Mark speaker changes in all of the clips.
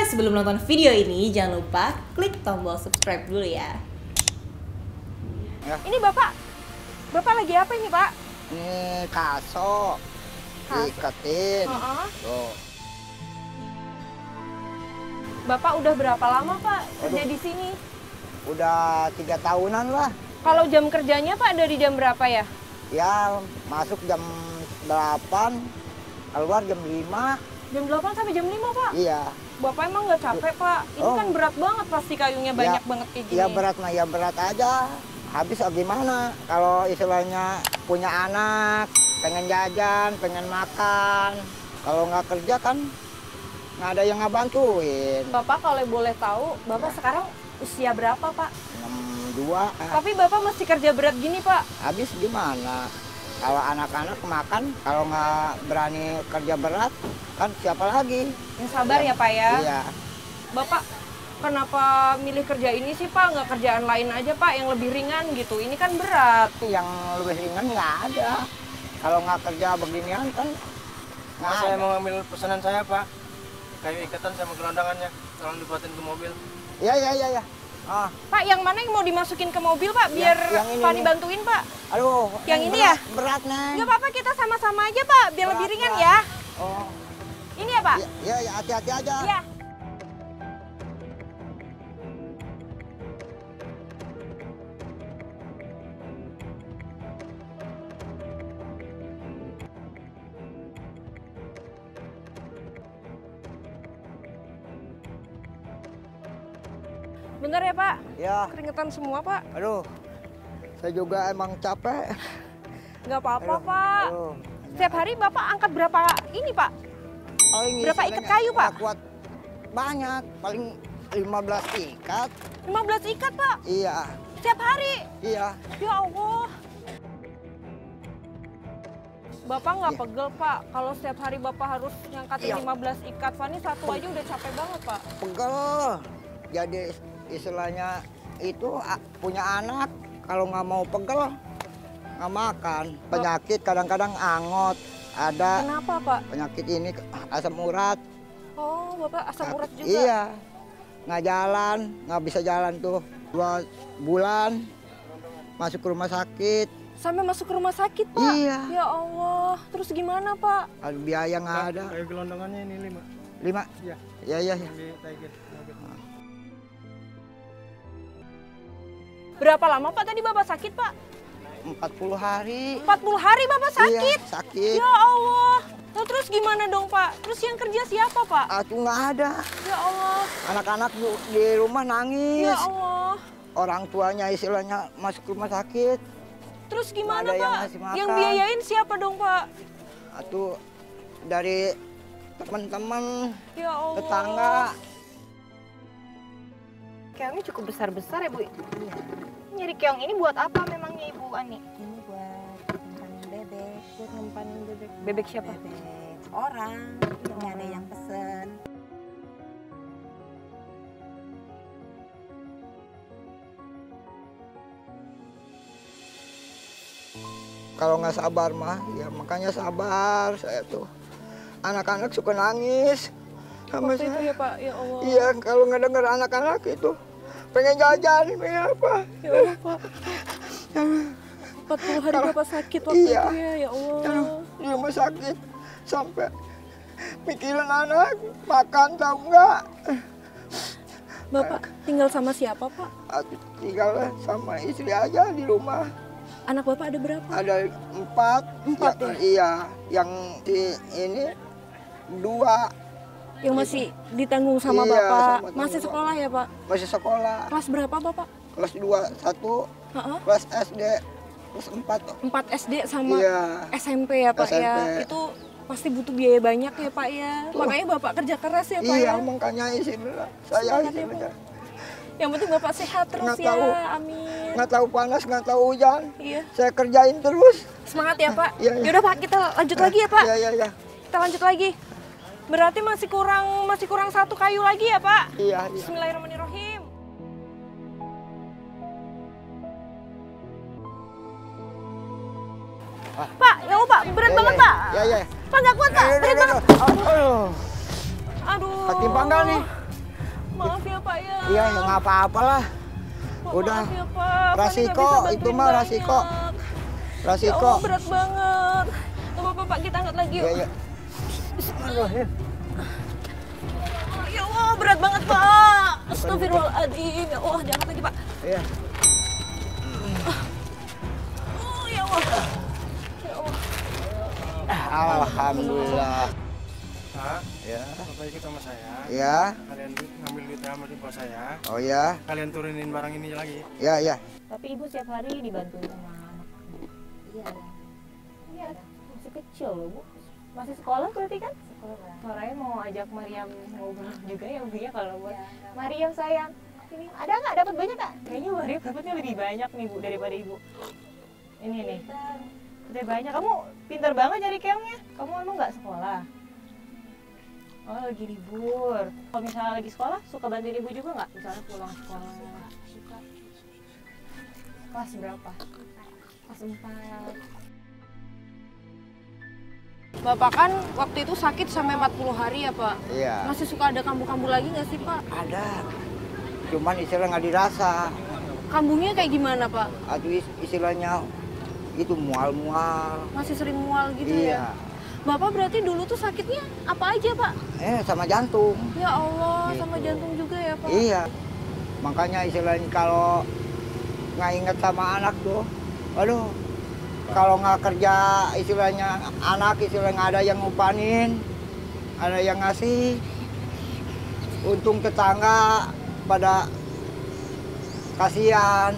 Speaker 1: sebelum nonton video ini, jangan lupa klik tombol subscribe dulu ya.
Speaker 2: Ini Bapak lagi apa ini, Pak?
Speaker 3: Ini kaso diiketin. Tuh.
Speaker 2: Bapak udah berapa lama, Pak, kerja di sini?
Speaker 3: Udah 3 tahunan lah.
Speaker 2: Kalau jam kerjanya, Pak, dari jam berapa ya?
Speaker 3: Ya, masuk jam 8, keluar jam 5.
Speaker 2: Jam 8 sampai jam 5, Pak?
Speaker 3: Iya.
Speaker 2: Bapak emang nggak capek, Pak? Ini kan berat banget pasti kayunya banyak banget kayak gini.
Speaker 3: Ya berat mah ya berat aja. Habis gimana? Kalau istilahnya punya anak, pengen jajan, pengen makan. Kalau nggak kerja kan nggak ada yang ngebantuin.
Speaker 2: Bapak kalau boleh tahu, Bapak sekarang usia berapa, Pak?
Speaker 3: 62.
Speaker 2: Tapi Bapak masih kerja berat gini, Pak?
Speaker 3: Habis gimana? Kalau anak-anak makan, kalau nggak berani kerja berat, kan siapa lagi?
Speaker 2: Yang sabar ya, Pak ya?
Speaker 3: Iya.
Speaker 2: Bapak kenapa milih kerja ini sih, Pak? Nggak kerjaan lain aja, Pak, yang lebih ringan gitu? Ini kan berat.
Speaker 3: Yang lebih ringan nggak ada. Kalau nggak kerja beginian kan nggak ada.
Speaker 4: Saya mau ngambil pesanan saya, Pak. Kayu ikatan sama gelondangannya. Tolong dibuatin ke mobil.
Speaker 3: Iya. Ah.
Speaker 2: Pak, yang mana yang mau dimasukin ke mobil, Pak? Biar
Speaker 3: yang ini,
Speaker 2: Fani bantuin, Pak.
Speaker 3: Aduh,
Speaker 2: Yang ini
Speaker 3: berat,
Speaker 2: ya?
Speaker 3: Berat, Neng.
Speaker 2: Nggak apa-apa, kita sama-sama aja, Pak. Biar lebih ringan ya.
Speaker 3: Oh.
Speaker 2: Ini ya, Pak?
Speaker 3: Iya, hati-hati aja.
Speaker 2: Iya. Bentar ya, Pak.
Speaker 3: Ya.
Speaker 2: Keringetan semua, Pak.
Speaker 3: Aduh, saya juga emang capek.
Speaker 2: Nggak apa-apa, Pak.
Speaker 3: Aduh.
Speaker 2: Setiap hari Bapak angkat berapa ini, Pak?
Speaker 3: Paling
Speaker 2: Berapa ikat
Speaker 3: istilahnya
Speaker 2: kayu, Pak?
Speaker 3: nggak kuat banyak, paling 15 ikat.
Speaker 2: 15 ikat, Pak.
Speaker 3: Iya,
Speaker 2: Setiap hari.
Speaker 3: iya.
Speaker 2: Ya Allah. Bapak nggak pegel, Pak, kalau setiap hari Bapak harus ngangkatin 15 ikat. Fani satu aja udah capek banget, Pak.
Speaker 3: Pegel. Jadi istilahnya itu punya anak, kalau nggak mau pegel, nggak makan. Penyakit kadang-kadang angot, ada
Speaker 2: Kenapa, Pak?
Speaker 3: penyakit ini asam urat.
Speaker 2: Oh, Bapak asam urat juga?
Speaker 3: Iya, nggak jalan, nggak bisa jalan tuh 2 bulan, masuk ke rumah sakit.
Speaker 2: Sampai masuk ke rumah sakit, Pak?
Speaker 3: Iya.
Speaker 2: Ya Allah, terus gimana, Pak?
Speaker 3: Ada biaya nggak ada.
Speaker 4: Kayu gelondangannya ini 5.
Speaker 3: 5?
Speaker 4: Iya.
Speaker 3: Iya.
Speaker 4: Di Tiger.
Speaker 2: Berapa lama, Pak, tadi Bapak sakit, Pak?
Speaker 3: 40 hari.
Speaker 2: 40 hari Bapak sakit?
Speaker 3: Iya, sakit.
Speaker 2: Ya Allah. Nah, terus gimana dong, Pak? Terus yang kerja siapa, Pak?
Speaker 3: Aku nggak ada.
Speaker 2: Ya Allah.
Speaker 3: Anak-anak di rumah nangis.
Speaker 2: Ya Allah.
Speaker 3: Orang tuanya istilahnya masuk rumah sakit.
Speaker 2: Terus gimana,
Speaker 3: Nggak ada yang
Speaker 2: Pak?
Speaker 3: ngasih makan.
Speaker 2: Yang biayain siapa dong, Pak?
Speaker 3: Atau dari teman-teman,
Speaker 2: Ya Allah.
Speaker 3: tetangga.
Speaker 2: Keongnya cukup besar-besar ya, Bu? Iya. Nyari keong ini buat apa memangnya, Ibu Ani?
Speaker 5: Ini buat ngempanin bebek.
Speaker 2: Buat ngempanin bebek. Bebek siapa?
Speaker 5: Bebek orang. Ini ada yang pesen.
Speaker 3: Kalau nggak sabar mah, ya makanya sabar saya tuh. Anak-anak suka nangis sama
Speaker 2: Waktu itu
Speaker 3: saya.
Speaker 2: ya, Pak? Ya Allah.
Speaker 3: Iya, kalau nggak denger anak-anak itu pengen jajan, pengen apa.
Speaker 2: Ya Allah, Pak. 40 hari Bapak sakit waktu
Speaker 3: Iya.
Speaker 2: itu ya, ya Allah.
Speaker 3: Aduh, di rumah sakit sampai mikirin anak makan tahu nggak.
Speaker 2: Bapak tinggal sama siapa, Pak?
Speaker 3: Aku tinggal sama istri aja di rumah.
Speaker 2: Anak Bapak ada berapa?
Speaker 3: Ada 4.
Speaker 2: 4 ya?
Speaker 3: Iya, yang di ini 2
Speaker 2: Yang masih ditanggung sama
Speaker 3: Iya,
Speaker 2: Bapak.
Speaker 3: sama tanggung
Speaker 2: Masih sekolah ya, Pak?
Speaker 3: masih sekolah.
Speaker 2: Kelas berapa, Bapak?
Speaker 3: Kelas 2, 1,
Speaker 2: Heeh.
Speaker 3: kelas SD, kelas 4.
Speaker 2: 4 SD sama
Speaker 3: Iya.
Speaker 2: SMP ya, Pak ya.
Speaker 3: SMP.
Speaker 2: Itu pasti butuh biaya banyak ya, Pak ya.
Speaker 3: Tuh.
Speaker 2: Makanya Bapak kerja keras ya, Pak
Speaker 3: Iya,
Speaker 2: ya.
Speaker 3: makanya saya
Speaker 2: Semangat ya,
Speaker 3: istilahnya.
Speaker 2: Yang penting Bapak sehat terus
Speaker 3: Nggak
Speaker 2: ya.
Speaker 3: tahu.
Speaker 2: Amin.
Speaker 3: Nggak tahu panas, nggak tahu hujan.
Speaker 2: Iya.
Speaker 3: Saya kerjain terus.
Speaker 2: Semangat ya, Pak.
Speaker 3: Iya, iya.
Speaker 2: Yaudah, Pak, kita lanjut lagi ya, Pak.
Speaker 3: Iya.
Speaker 2: Kita lanjut lagi. Berarti masih kurang 1 kayu lagi ya, Pak?
Speaker 3: Iya.
Speaker 2: Bismillahirrahmanirrahim. Pak, ya Allah, Pak, berat banget, Pak.
Speaker 3: Iya.
Speaker 2: Pak, nggak kuat, Pak. Berat banget.
Speaker 3: Aduh.
Speaker 2: Aduh.
Speaker 3: Ketimpangan nih.
Speaker 2: Maaf ya Pak ya.
Speaker 3: Iya, ya nggak apa-apa lah.
Speaker 2: Pak,
Speaker 3: Udah.
Speaker 2: maaf ya, Pak.
Speaker 3: Rasiko,
Speaker 2: Fani nggak bisa
Speaker 3: itu
Speaker 2: bantuin
Speaker 3: mah rasiko.
Speaker 2: banyak. Ya
Speaker 3: Rasiko.
Speaker 2: Allah, berat banget. Gak apa-apa Pak, kita angkat lagi yuk.
Speaker 3: Iya, iya.
Speaker 2: Ya Allah, berat banget Pak. Astagfirullahaladzim. Ya Allah, diangkat lagi Pak.
Speaker 3: Iya.
Speaker 2: Oh ya Allah. Ya Allah.
Speaker 3: Alhamdulillah.
Speaker 4: Pak,
Speaker 3: Ya.
Speaker 4: Bapak ikut sama saya.
Speaker 3: Ya.
Speaker 4: Kalian ngambil duit sama di bawah saya.
Speaker 3: Oh ya.
Speaker 4: Kalian turunin barang ini lagi.
Speaker 3: Ya, ya.
Speaker 2: Tapi Ibu setiap hari dibantuin sama anak.
Speaker 5: Iya,
Speaker 2: Iya, masih kecil loh Bu. Masih sekolah berarti kan?
Speaker 5: sekolah.
Speaker 2: Soraya mau ajak Mariam ngobrol juga ya Bu ya kalau buat
Speaker 5: Iya,
Speaker 2: Mariam sayang. Ini ada nggak dapat banyak nggak? Kayaknya Mariam dapatnya lebih banyak nih Bu daripada Ibu. Ini nih. Udah banyak. Kamu pintar banget cari keongnya. Kamu emang nggak sekolah? Oh lagi libur. Kalau misalnya lagi sekolah suka bantuin Ibu juga nggak? Misalnya pulang sekolah. Kelas berapa? Kelas 4. Bapak kan waktu itu sakit sampai 40 hari ya Pak?
Speaker 3: Iya.
Speaker 2: Masih suka ada kambuh-kambuh lagi nggak sih Pak?
Speaker 3: Ada. Cuman istilah nggak dirasa.
Speaker 2: Kambuhnya kayak gimana Pak?
Speaker 3: Atau istilahnya itu mual-mual.
Speaker 2: Masih sering mual gitu
Speaker 3: Iya.
Speaker 2: ya? Bapak berarti dulu tuh sakitnya apa aja Pak?
Speaker 3: Sama jantung.
Speaker 2: Ya Allah,
Speaker 3: Gitu.
Speaker 2: sama jantung juga ya Pak?
Speaker 3: Iya. Makanya istilahnya kalau nggak inget sama anak tuh, aduh. Kalau nggak kerja istilahnya anak istilahnya nggak ada yang ngupanin, ada yang ngasih. Untung tetangga pada kasihan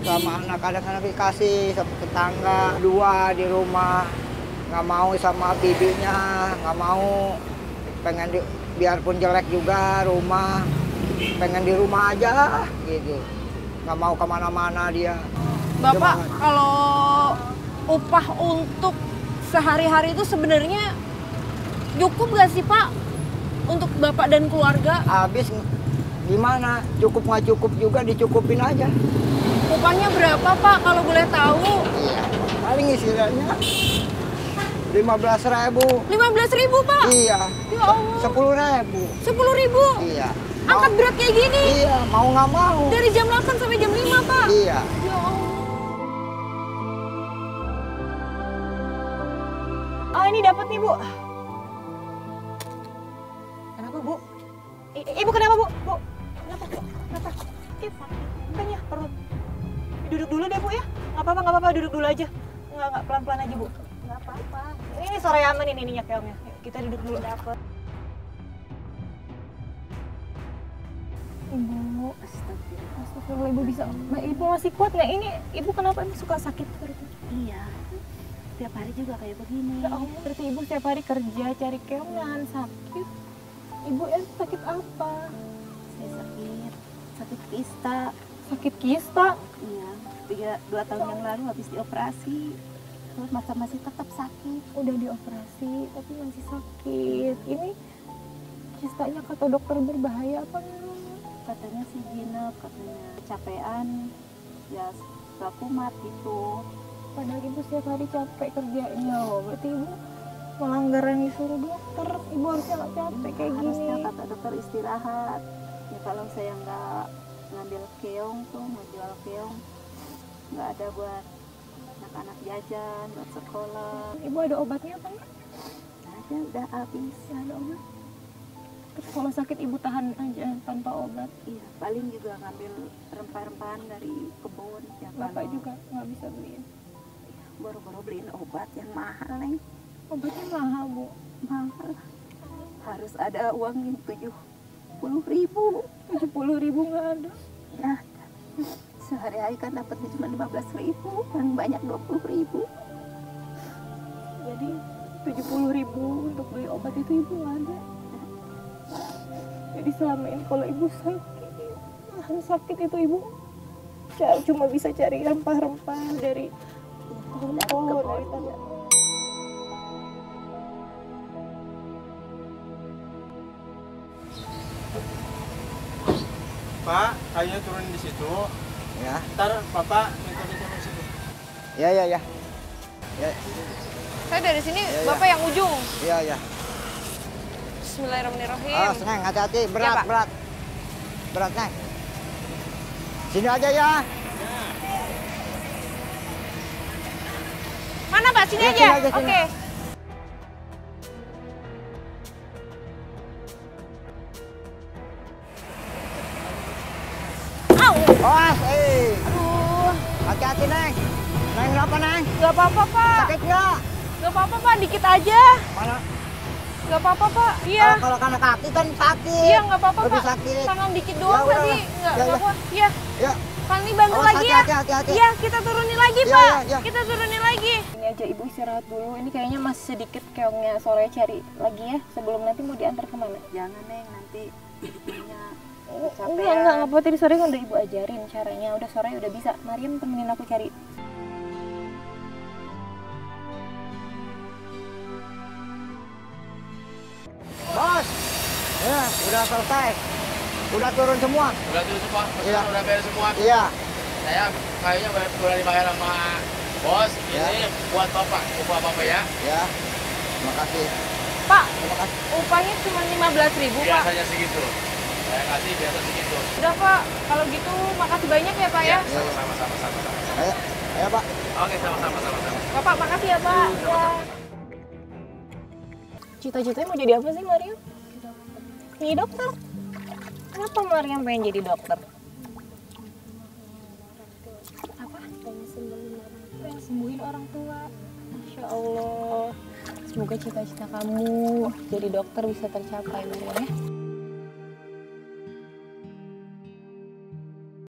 Speaker 3: sama anak, kadang-kadang dikasih sama tetangga 2 di rumah, nggak mau sama bibinya, nggak mau, pengen biarpun jelek juga rumah, pengen di rumah aja gitu, nggak mau kemana-mana dia.
Speaker 2: Bapak, kalau upah untuk sehari-hari itu sebenarnya cukup nggak sih Pak? Untuk Bapak dan keluarga?
Speaker 3: Habis gimana? Cukup nggak cukup juga dicukupin aja.
Speaker 2: Upahnya berapa Pak kalau boleh tahu?
Speaker 3: Iya. Paling istilahnya 15.000.
Speaker 2: 15.000 Pak?
Speaker 3: Iya.
Speaker 2: Ya Allah.
Speaker 3: 10.000.
Speaker 2: 10.000?
Speaker 3: Iya.
Speaker 2: Angkat berat kayak gini?
Speaker 3: Iya, mau nggak mau.
Speaker 2: Dari jam 8 sampai jam 5 Pak?
Speaker 3: Iya.
Speaker 2: Ya Allah. Oh ini dapat nih Bu. Kenapa Bu? Ibu kenapa Bu? Bu, kenapa Bu? Kenapa? Makanya perut. Duduk dulu deh Bu ya. Nggak apa-apa, duduk dulu aja. Nggak, pelan-pelan aja Bu.
Speaker 5: nggak apa-apa.
Speaker 2: Ini sore aman ini minyak keongnya. Yuk, kita duduk dulu.
Speaker 5: Dapat.
Speaker 2: Ibu, astagfirullah Ibu bisa. Ibu masih kuat nggak? Ini Ibu kenapa Ibu suka sakit seperti itu?
Speaker 5: Iya. Tiap hari juga kayak begini.
Speaker 2: Ya Allah, berarti Ibu setiap hari kerja cari keong nahan sakit. Ibu sakit apa?
Speaker 5: Saya sakit kista.
Speaker 2: Sakit kista?
Speaker 5: Iya. 2 tahun yang lalu habis dioperasi. Terus masih tetap sakit.
Speaker 2: Udah dioperasi tapi masih sakit. Ini kistanya kata dokter berbahaya apa enggak?
Speaker 5: Katanya sih jinep, katanya kecapean. Ya suka kumat gitu.
Speaker 2: Padahal Ibu setiap hari capek kerjanya loh. Berarti Ibu melanggar yang disuruh dokter. Ibu harusnya nggak capek kayak gini.
Speaker 5: Harusnya kata dokter istirahat. Ya kalau saya nggak ngambil keong tuh, nggak jual keong, nggak ada buat anak-anak jajan, buat sekolah.
Speaker 2: Ibu ada obatnya apa enggak?
Speaker 5: Ada udah habis.
Speaker 2: Ya ada obat. Terus kalau sakit Ibu tahan aja tanpa obat.
Speaker 5: Iya, paling juga ngambil rempah-rempahan dari kebun. Ya,
Speaker 2: Bapak
Speaker 5: kalau
Speaker 2: juga nggak bisa beliin.
Speaker 5: baru-baru beliin obat yang mahal, Neng.
Speaker 2: Obatnya mahal Bu.
Speaker 5: Mahal. Harus ada uang yang 70.000.
Speaker 2: 70.000 nggak ada.
Speaker 5: Nah, sehari-hari kan dapatnya cuma 15.000, paling banyak 20.000.
Speaker 2: Jadi 70.000 untuk beli obat itu Ibu nggak ada. Jadi selama ini kalau Ibu sakit itu Ibu cuma bisa cari rempah-rempah dari pohon, dari tanah.
Speaker 4: Pak, kayunya turun di situ.
Speaker 3: Ya.
Speaker 4: Ntar Bapak minta turun di situ.
Speaker 3: Ya, ya, ya. Ya,
Speaker 2: Saya dari sini,
Speaker 3: Ya.
Speaker 2: Bapak yang ujung.
Speaker 3: ya, ya.
Speaker 2: Bismillahirrahmanirrahim.
Speaker 3: Oh, senang, hati-hati, berat,
Speaker 2: Ya, Pak.
Speaker 3: berat. beratnya. Sini aja ya.
Speaker 2: Mana Pak? Sini
Speaker 3: Ya,
Speaker 2: aja.
Speaker 3: sini aja, sini.
Speaker 2: Oke. Au.
Speaker 3: Awas,
Speaker 2: Aduh,
Speaker 3: hati-hati Neng. Neng kenapa Neng?
Speaker 2: nggak apa-apa Pak.
Speaker 3: Sakit nggak?
Speaker 2: Nggak apa-apa Pak, dikit aja.
Speaker 3: Mana?
Speaker 2: Nggak apa-apa Pak. Iya.
Speaker 3: Kalau kena kaki kan sakit.
Speaker 2: Iya nggak apa-apa
Speaker 3: Lebih
Speaker 2: Pak.
Speaker 3: sakit.
Speaker 2: Tangan dikit doang
Speaker 3: Ya, udah,
Speaker 2: tadi.
Speaker 3: udah.
Speaker 2: Nggak
Speaker 3: Ya, ya.
Speaker 2: apa-apa. Iya.
Speaker 3: Ya.
Speaker 2: Kang ini bantu
Speaker 3: Awas,
Speaker 2: lagi ya.
Speaker 3: hati-hati.
Speaker 2: Iya, kita turunin lagi
Speaker 3: Ya,
Speaker 2: Pak.
Speaker 3: ya, ya.
Speaker 2: Kita turunin lagi. Ini aja Ibu istirahat dulu. Ini kayaknya masih sedikit keongnya. Sore cari lagi ya. Sebelum nanti mau diantar kemana?
Speaker 5: Jangan Neng, nanti ibunya
Speaker 2: Enggak apa tadi sore kan udah Ibu ajarin caranya. Udah sore udah bisa. Mariam temenin aku cari.
Speaker 3: Bos. Ya, udah selesai. Udah turun semua.
Speaker 4: Udah tuh semua,
Speaker 3: Iya.
Speaker 4: udah beres semua.
Speaker 3: Iya.
Speaker 4: Saya kayaknya udah dibayar sama bos.
Speaker 3: Ya.
Speaker 4: Ini buat bapak, upah bapak ya.
Speaker 3: Ya. Makasih.
Speaker 2: Pak,
Speaker 3: Terima kasih.
Speaker 2: upahnya cuma 15.000 Pak.
Speaker 4: Biasanya segitu. Saya kasih biasa segitu.
Speaker 2: Udah Pak, kalau gitu makasih banyak ya Pak ya.
Speaker 4: Sama-sama.
Speaker 3: Ayo, ayo Pak.
Speaker 4: Oke, sama-sama.
Speaker 2: Bapak makasih ya Pak. Ya. Cita-citanya mau jadi apa sih Mariam? Jadi dokter. Kenapa Mariam pengen jadi dokter? Apa? Pengen sembuhin orang tua. Masya Allah. Semoga cita-cita kamu jadi dokter bisa tercapai Mariam ya.